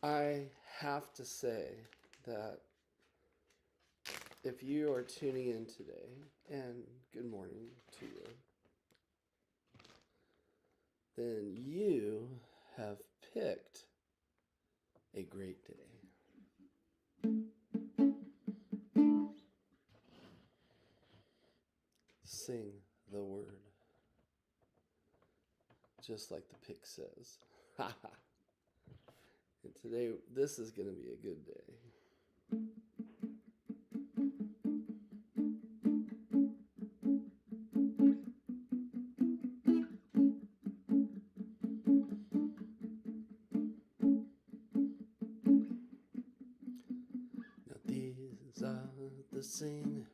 I have to say that if you are tuning in today, and good morning to you, then you have picked a great day. Sing the word, just like the pick says. And today, this is going to be a good day. Now, these are the singers,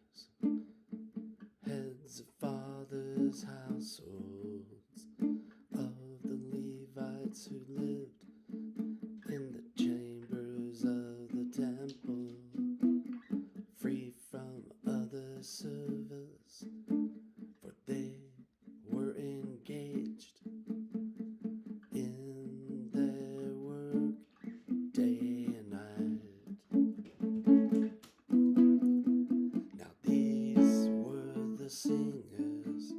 heads of fathers' households, of the Levites who lived in the chambers of the temple, free from other service, for they were engaged in their work day and night. Now these were the singers,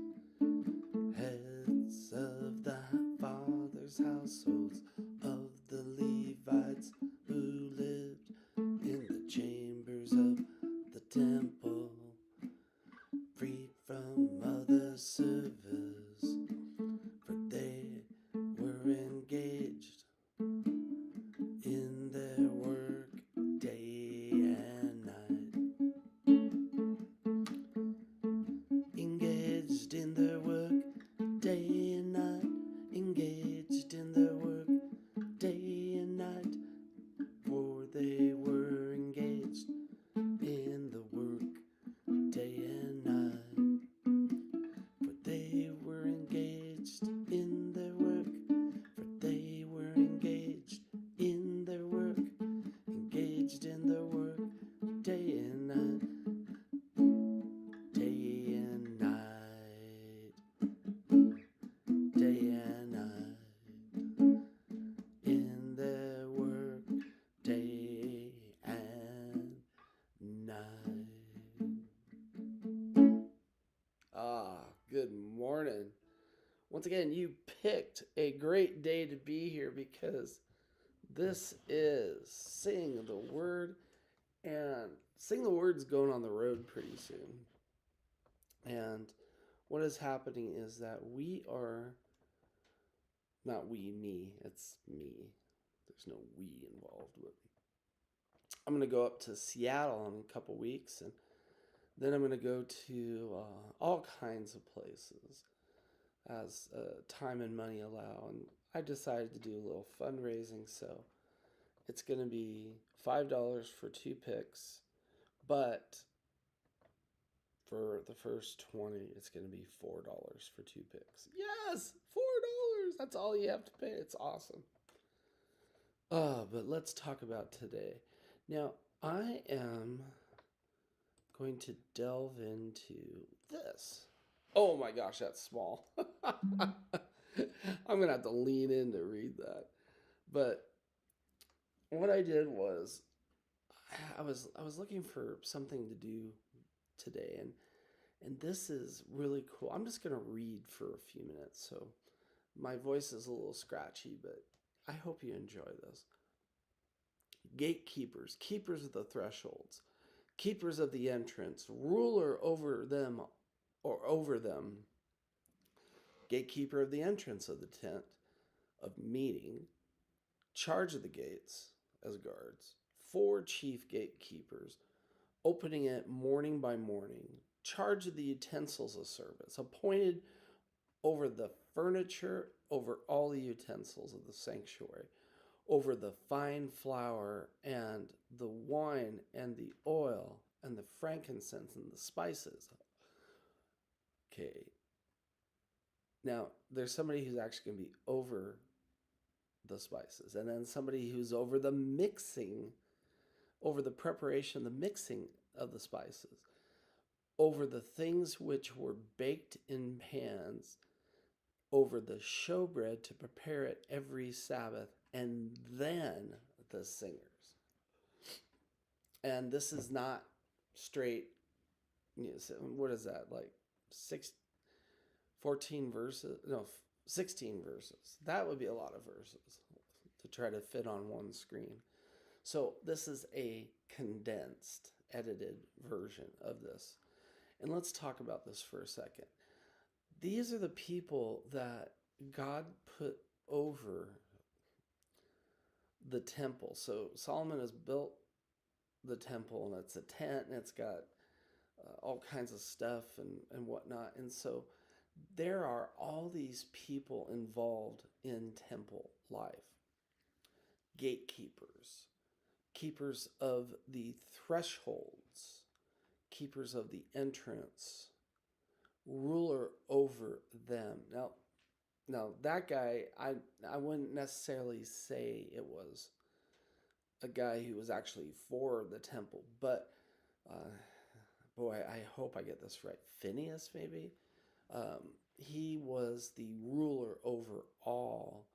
heads of the fathers' households, of the Levites who lived in the chambers of the temple, free from other service, for they were engaged in their work day and night. Engaged in their work day and night, engaged in their work day and night, for they were engaged in the work day and night, for they were engaged in their work, for they were engaged in their work, engaged in their work day and night, day and night, day and night, in their work day and night. Good morning. Once again, you picked a great day to be here because this is Sing the Word, and Sing the Word's going on the road pretty soon. And what is happening is that we are, not we, me, it's me. There's no we involved with me. I'm going to go up to Seattle in a couple weeks, and then I'm going to go to all kinds of places as time and money allow. And I decided to do a little fundraising, so it's going to be $5 for 2 picks, but for the first 20, it's going to be $4 for 2 picks. Yes, $4. That's all you have to pay. It's awesome. But let's talk about today. Now, I am going to delve into this. Oh my gosh, that's small. I'm going to have to lean in to read that. But what I did was I was looking for something to do today, and this is really cool. I'm just going to read for a few minutes, so my voice is a little scratchy, but I hope you enjoy this. Gatekeepers, keepers of the thresholds, keepers of the entrance, ruler over them or over them, gatekeeper of the entrance of the tent of meeting, charge of the gates as guards, 4 chief gatekeepers, opening it morning by morning, charge of the utensils of service, appointed over the furniture, over all the utensils of the sanctuary, over the fine flour and the wine and the oil and the frankincense and the spices. Okay. Now, there's somebody who's actually going to be over the spices, and then somebody who's over the mixing, over the preparation, the mixing of the spices, over the things which were baked in pans, over the showbread to prepare it every Sabbath, and then the singers. And this is not straight, what is that, like 14 verses? No, 16 verses. That would be a lot of verses to try to fit on one screen. So this is a condensed, edited version of this. And let's talk about this for a second. These are the people that God put over the temple. So Solomon has built the temple, and it's a tent, and it's got all kinds of stuff and whatnot. And so there are all these people involved in temple life. Gatekeepers, keepers of the thresholds, keepers of the entrance, ruler over them. Now that guy, I wouldn't necessarily say it was a guy who was actually for the temple, but boy, I hope I get this right. Phineas, maybe? He was the ruler over all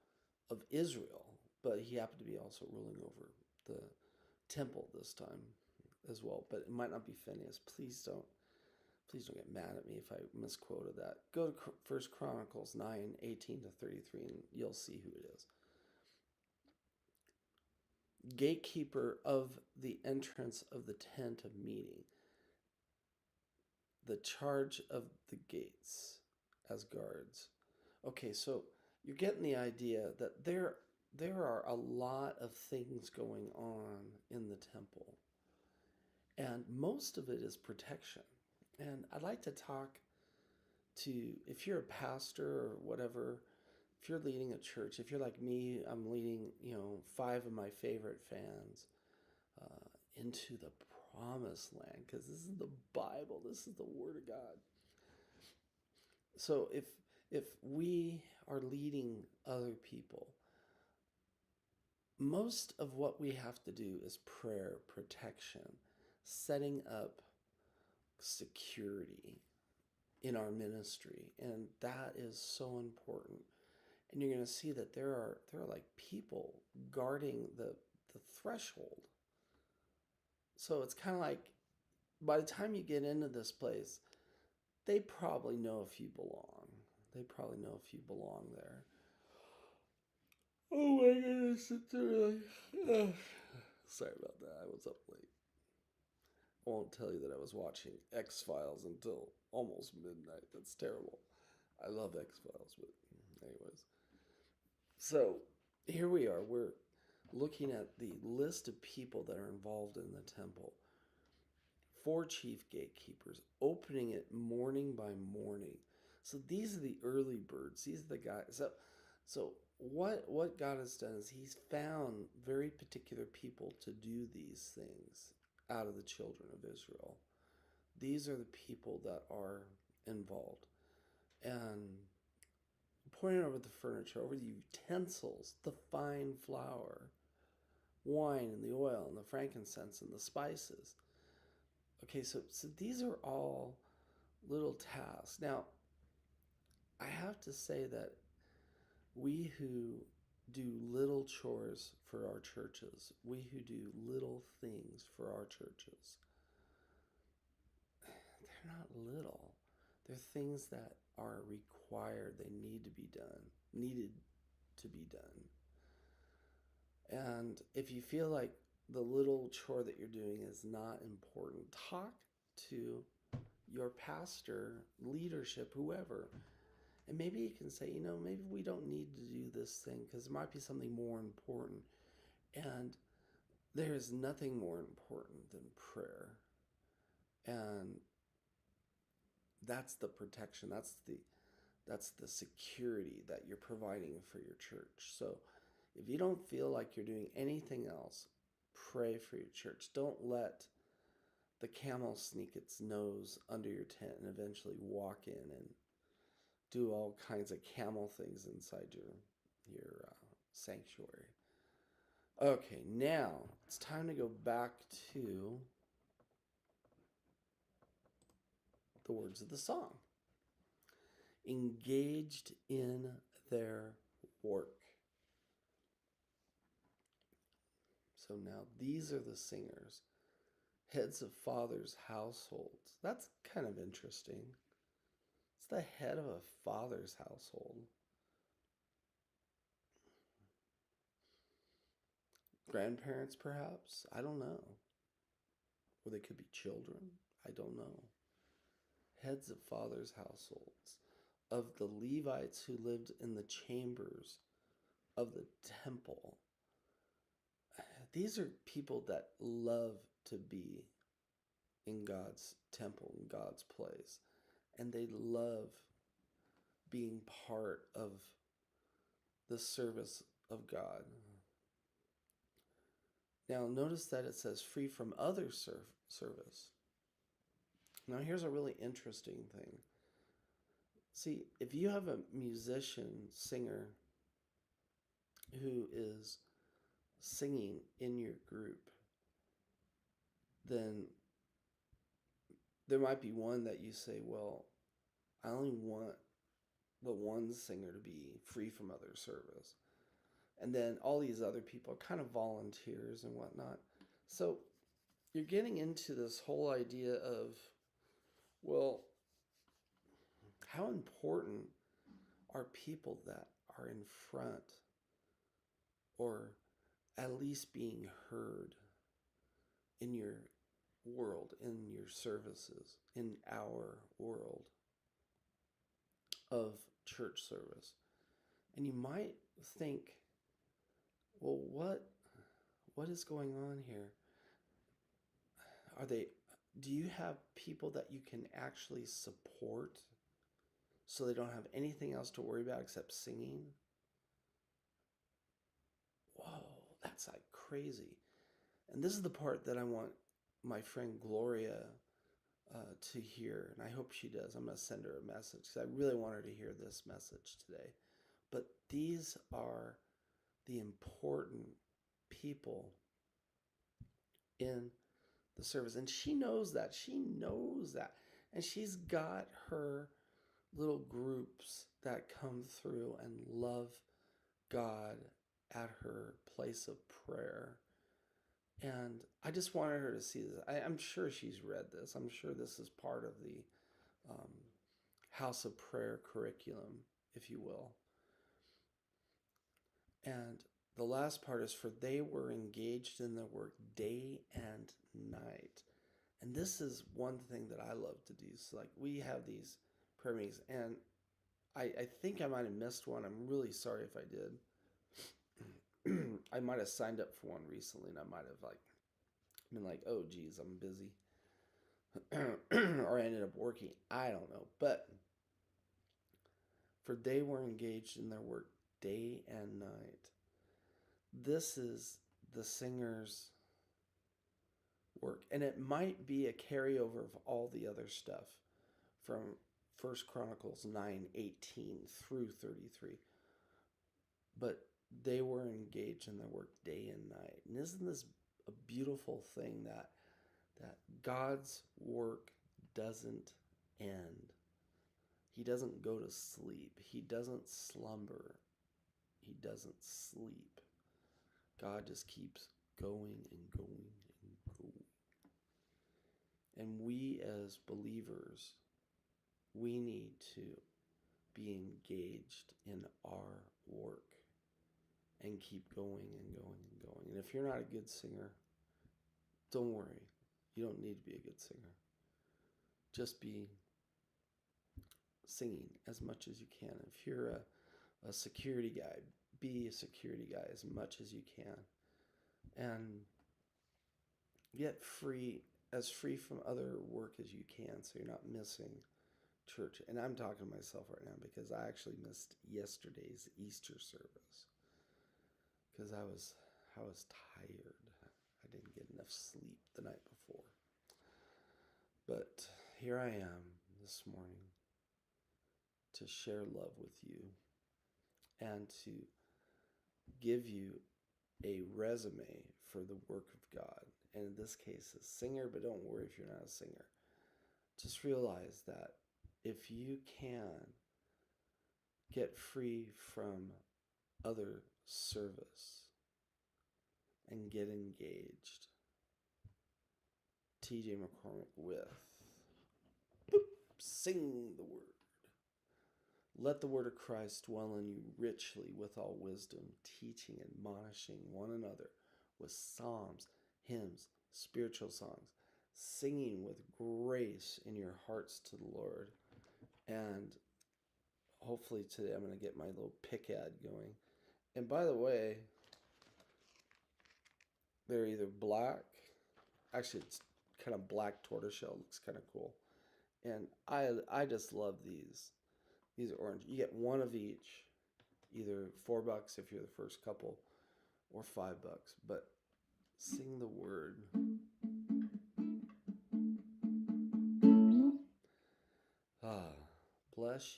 of Israel, but he happened to be also ruling over the temple this time as well. But it might not be Phineas. Please don't get mad at me if I misquoted that. Go to 1 Chronicles 9:18-33, and you'll see who it is. Gatekeeper of the entrance of the tent of meeting. The charge of the gates as guards. Okay, so you're getting the idea that there are a lot of things going on in the temple. And most of it is protection. And I'd like to talk to, if you're a pastor or whatever, if you're leading a church, if you're like me, I'm leading, 5 of my favorite fans into the promised land, because this is the Bible, this is the Word of God. So if we are leading other people, most of what we have to do is prayer, protection, setting up security in our ministry, and that is so important. And you're going to see that there are like people guarding the threshold. So it's kind of like, by the time you get into this place, they probably know if you belong. They probably know if you belong there. Oh my goodness, it's really... Sorry about that. I was up late. I won't tell you that I was watching X-Files until almost midnight. That's terrible. I love X-Files, but anyways. So here we are. We're looking at the list of people that are involved in the temple. 4 chief gatekeepers, opening it morning by morning. So these are the early birds. These are the guys. So what God has done is He's found very particular people to do these things out of the children of Israel. These are the people that are involved. And pointing over the furniture, over the utensils, the fine flour, wine and the oil and the frankincense and the spices. Okay, so these are all little tasks. Now, I have to say that we who do little chores for our churches, we who do little things for our churches, they're not little. They're things that are required. They need to be done, needed to be done. And if you feel like the little chore that you're doing is not important, talk to your pastor, leadership, whoever. And maybe you can say, maybe we don't need to do this thing because there might be something more important. And there is nothing more important than prayer. And that's the protection. That's the security that you're providing for your church. So if you don't feel like you're doing anything else, pray for your church. Don't let the camel sneak its nose under your tent and eventually walk in and do all kinds of camel things inside your sanctuary. Okay, now it's time to go back to the words of the song. Engaged in their work. So now these are the singers, heads of fathers' households. That's kind of interesting. It's the head of a father's household. Grandparents, perhaps? I don't know. Or they could be children. I don't know. Heads of fathers' households, of the Levites who lived in the chambers of the temple. These are people that love to be in God's temple, in God's place. And they love being part of the service of God. Now, notice that it says free from other service. Now, here's a really interesting thing. See, if you have a musician, singer, who is singing in your group, then there might be one that you say, well, I only want the one singer to be free from other service. And then all these other people are kind of volunteers and whatnot. So you're getting into this whole idea of, well, how important are people that are in front or at least being heard in your world, in your services, in our world of church service? And you might think, well, what is going on here? Do you have people that you can actually support so they don't have anything else to worry about except singing? Whoa, that's like crazy. And this is the part that I want my friend Gloria to hear, and I hope she does. I'm going to send her a message because I really want her to hear this message today. But these are the important people in the service, and she knows that. She knows that. And she's got her little groups that come through and love God at her place of prayer. And I just wanted her to see this. I'm sure she's read this. I'm sure this is part of the House of Prayer curriculum, if you will. And the last part is, for they were engaged in their work day and night. And this is one thing that I love to do. So like we have these prayer meetings, and I think I might have missed one. I'm really sorry if I did. I might have signed up for one recently, and I might have been like, oh geez, I'm busy. Or I ended up working. I don't know. But for they were engaged in their work day and night. This is the singer's work. And it might be a carryover of all the other stuff from 1 Chronicles 9:18 through 33. But they were engaged in their work day and night. And isn't this a beautiful thing that God's work doesn't end? He doesn't go to sleep. He doesn't slumber. He doesn't sleep. God just keeps going and going and going. And we as believers, we need to be engaged in our work and keep going and going and going. And if you're not a good singer, don't worry. You don't need to be a good singer. Just be singing as much as you can. If you're a security guy, be a security guy as much as you can. And get as free from other work as you can, so you're not missing church. And I'm talking to myself right now because I actually missed yesterday's Easter service because I was tired. I didn't get enough sleep the night before. But here I am this morning to share love with you and to give you a resume for the work of God. And in this case, a singer, but don't worry if you're not a singer. Just realize that if you can get free from other service, and get engaged. TJ McCormick with Sing the Word. Let the word of Christ dwell in you richly with all wisdom, teaching, admonishing one another with psalms, hymns, spiritual songs, singing with grace in your hearts to the Lord. And hopefully today I'm going to get my little pick ad going. And by the way, they're either black, actually it's kind of black tortoiseshell, looks kind of cool. And I just love these. These are orange. You get one of each, either $4 if you're the first couple, or $5. But sing the word. Ah, bless